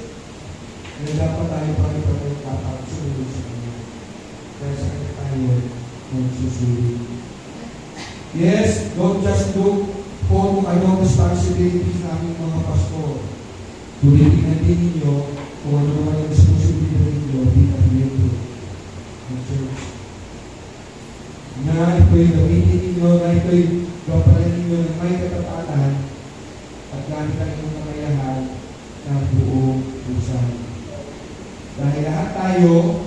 na dapat tayo pagkakasulit sa kanya. Kaya sa kanya tayo magsusulit. Yes, don't just look for kung anong responsibilities ng aming mga pastor. Tulitin din ninyo kung ano naman ang responsibility ninyo bilang leader ng church. Na ito'y gamitin ninyo, na ito'y gampanan ninyo ng may katapatan at gamit ang inyong kakayahan ng buong pusan. Dahil lahat tayo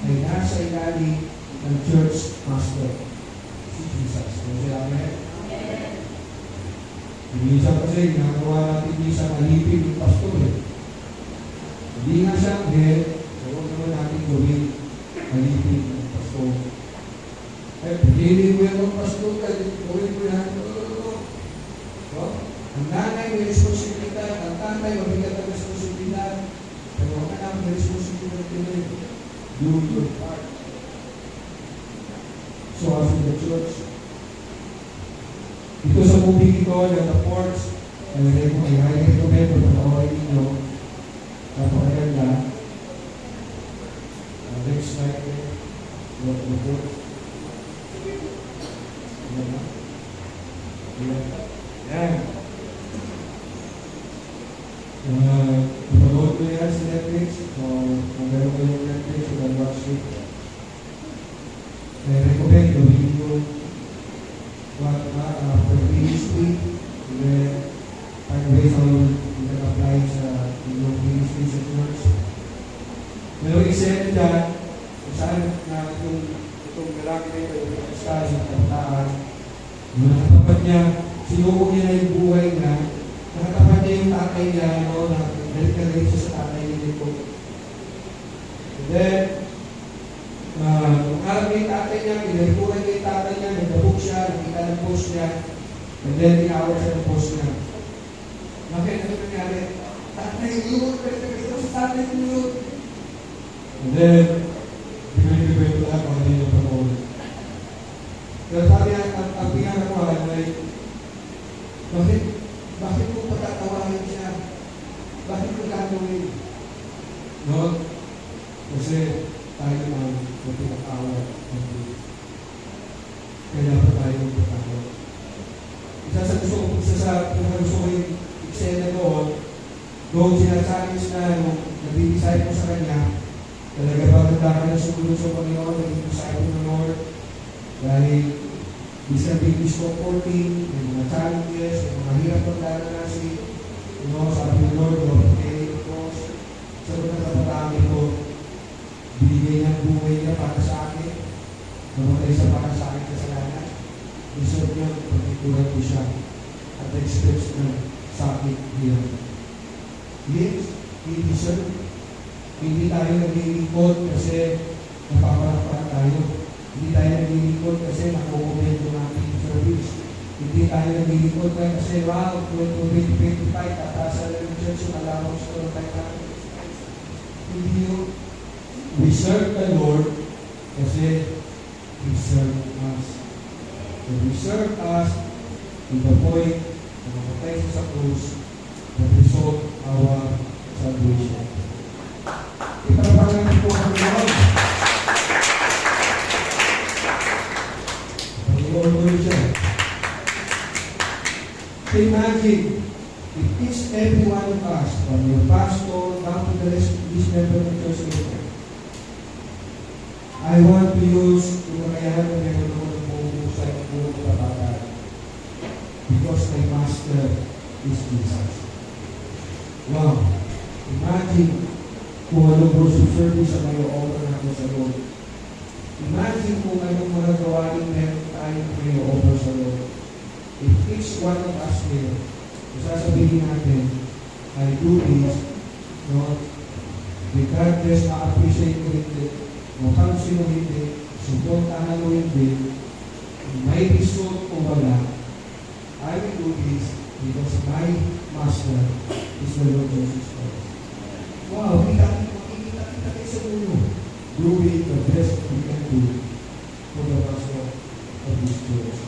ay nasa ilalim ng church master, si Jesus. Amen? Minsan kasi, nagawa natin isang alipin ng pastor eh. Hindi nga siya ang head, huwag naman natin gawin alipin ng pastor. Eh, pagkili ko yung pastor, gawin ko yan. Ang nanay may responsibilidad, ang tatay mabigat ang responsibilidad, pero ang anak may responsibilidad din. Do your part. So as in the church, ito sa movie ito, the Ports, ay recommend o panoorin ninyo. Napakaganda. Next slide. The Ports. Yan. Ipanood ko yan sa Netflix. Kung meron ko yung Netflix, you can watch it. I recommend the video. for ministry. And then, find ways how you can apply sa inyong ministry sa church. Pero excited dyan, kung saan na itong lalaki na ito, yung kasal sa kabataan, yung nakatapat niya, sinuko niya na yung buhay niya, nakatapat niya yung tatay niya, no, na galit na galit siya sa tatay niya dito. And then, nung harap niya yung tatay niya, pinagbuhay niya yung tatay niya, nagdabog siya, nakita ng post niya, and then inawat siya ng post niya. Bakit? Ano nangyari? Tatay yun, galit na galit sa tatay yun. And then, pinag-ibig lahat kung ano yung panahon. Kaya sabi ang pinagawa ay, bakit mo patatawahin siya? Bakit mo gagawin? No? Kasi tayo ang pinag-awat ng Diyos. Kaya dapat tayo magpatawad. Isa sa gusto ko yung eksena doon sinasabi na nung nabibisay ko sa kanya, talaga ba ganda ka na sumunod sa Panginoon, naging disciple ng Lord? Dahil isang English ko 14, may mga challenges, may mga hirap ang daranasin. Sabi ng Lord, okay, sabi ng kapatami ko, binigay niya ang buhay niya para sa akin, namatay siya para sa akin kasalanan. Deserve niya, pagkikuran ko siya, at expect na sa akin niya. Yes, he deserve. Hindi tayo naglilingkod kasi napapalakpan tayo. Hindi tayo naglilingkod kasi nakukumpento natin yung service. Hindi tayo naglilingkod kasi wow, 2025, tataasa na yung church yung allowance ko tayo natin. Hindi yun. We serve the Lord kasi He served us. So He served us to the point na mamatay siya sa krus that result our salvation. Ipapagalan po ang Panginoon. Panginoon mo rin siya. So imagine, if each every one of us, from your pastor down to the rest of this member of the church leader, I want to use yung kakayahan na meron ako ng buong sa buong kapatid. Because my master is Jesus. Wow! Imagine kung anong worship service ang may offer natin sa Lord. Imagine kung anong mga gawain meron tayong may offer sa Lord. If each one of us here, kung sasabihin natin, I do this, no, regardless ma-appreciate mo hindi, mapansin mo hindi, suportahan mo hindi, may result o wala, I will do this because my Master is the Lord Jesus Christ. Wow, makikita kayo sa ulo. Doing the best we can do for the gospel of this church.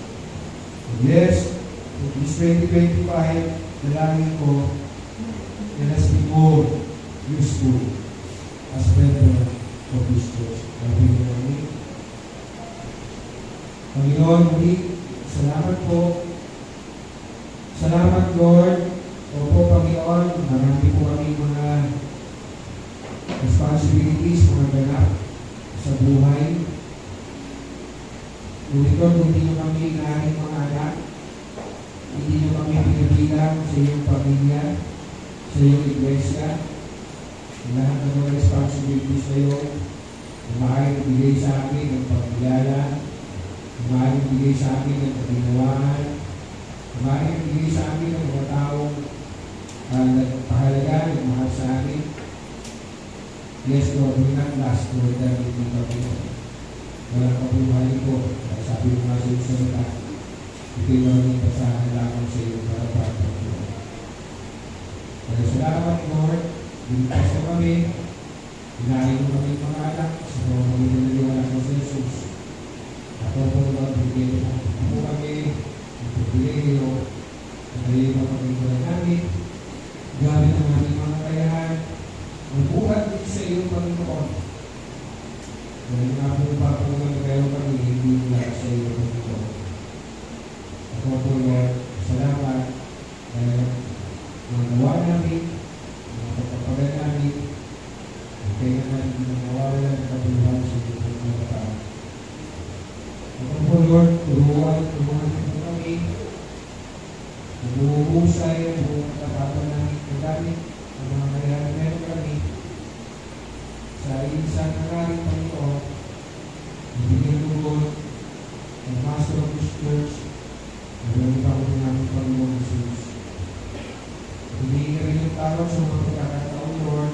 And yes, in this 2025, dalangin ko, let us be more useful as member of this church. Panginoon, muli, salamat po. Salamat, Lord. Opo, Panginoon, marami po kami mga responsibilities, mga ganap sa buhay. Ngunit Lord, hindi nyo kami inahin mga anak, hindi nyo kami pinabilang sa iyong pamilya, sa iyong iglesia. Lahat ng mga responsibilities na yun, maaaring ibigay sa akin ng pagkilala, maaaring ibigay sa akin ng kaginawaan, maaaring ibigay sa akin ng mga taong nagpahalaga, nagmahal sa akin. Yes, Lord, we not last for them in the Panginoon. Walang kabuhay ko. Sabi mo nga sa iyong salita, ito'y maraming basahan lamang sa iyong harapan, Panginoon. Kaya salamat, Lord. Binigkas mo kami. Hinahin mo kami mga anak sa mga pagkakaliwala mo sa Jesus. Ako po Lord, bigay mo kami ang pribileyo na kayo mga pagkakaliwala namin. Gamit ang aming mga kakayahan. Magbuhat din sa iyo, Panginoon. Dahil nga po papungan kayo kami, hindi mula sa iyo, Panginoon. Ako po, Lord, salamat dahil magawa namin, mga kapapagay namin, at kaya namin nangawalan ng kabuhan sa iyo, Panginoon. Ako po, Lord, turuan po kami, mahusay ang buong katapatan namin nagamit ang mga kailangan meron kami sa isang nangaring Panginoon, ibigay lugod ang Master of this Church, ang lamang ako namin Panginoon Jesus. Ibigay ka rin yung tawag sa mga pagkakataon, Lord,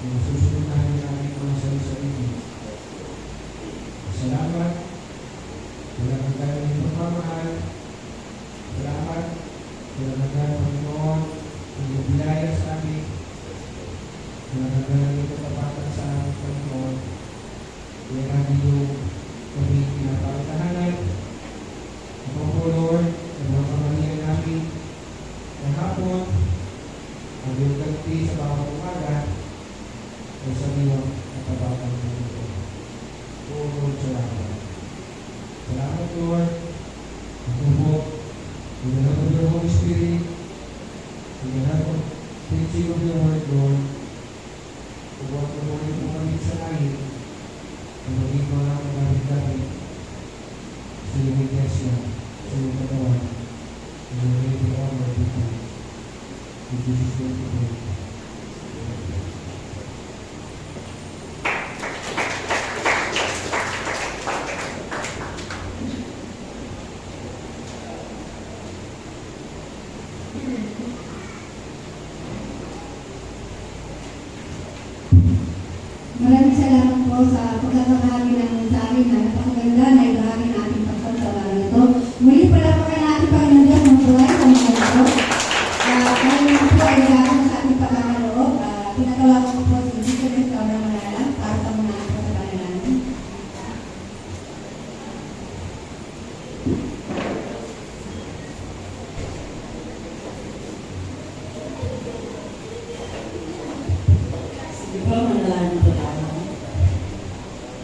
na susunod namin namin mga sarili. Salamat. Salamat tayo ng pagmamahal. Salamat. Salamat tayo, Panginoon, ang magbiyaya sa amin. Salamat tayo ng katapatan sa amin, Panginoon. Kaya namin yung kami pinapakitahanan. Ako po, Lord, ang mga pamalihan namin ng hapon, ang iyong ganti sa bawat umaga, ay sa iyong katapatan, Panginoon. Oo, Lord, salamat. Salamat, Lord. Ako po, in the name of your Holy Spirit, in the name of preaching of your word, Lord, huwag mo muli po kami sa langit, na maging mga gamit-gamit sa iyong iglesia, sa iyong katawan, in the name of our Lord, in Jesus' name we pray. Maraming salamat po sa pagkakahagi ng mensahe na napakaganda na ibahagi natin tungkol sa araw na ito. Muli palapakan natin Panginoon Diyos ng buhay sa mga ito. Ngayon po ay gagawin sa ating pagkakaloob. Pinatawagan ko po si Bishop Ikaw na Manala para sa mga pagkakala natin. Sige po, manalangin po tayo.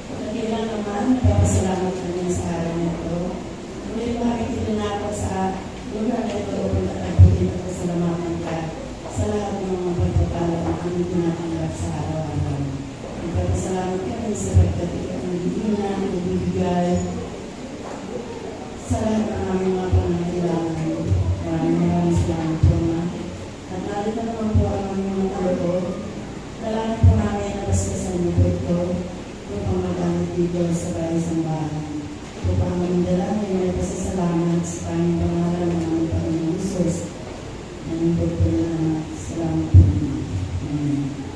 Pagkakilang naman, nagpapasalamat namin sa araw na ito. Muli makikita na ako sa lugar na ito upang tatagputin at pasalamatan ka sa lahat ng mga pagpapala na aming tinatanggap sa araw-araw. Nagpapasalamat kami sa pagkakilang ng Dina, nagbibigay sa lahat ng aming mga pangangailangan. Maraming salamat po na. At narito naman po ang aming mga kaloob. Kailangan po namin na baskasan niyo po ito upang magamit dito sa bahay sambahan. Upang magdala ng may pasasalamat sa tanging pangalan ng aming Panginoon Jesus. Namin po po na salamat po. Amen.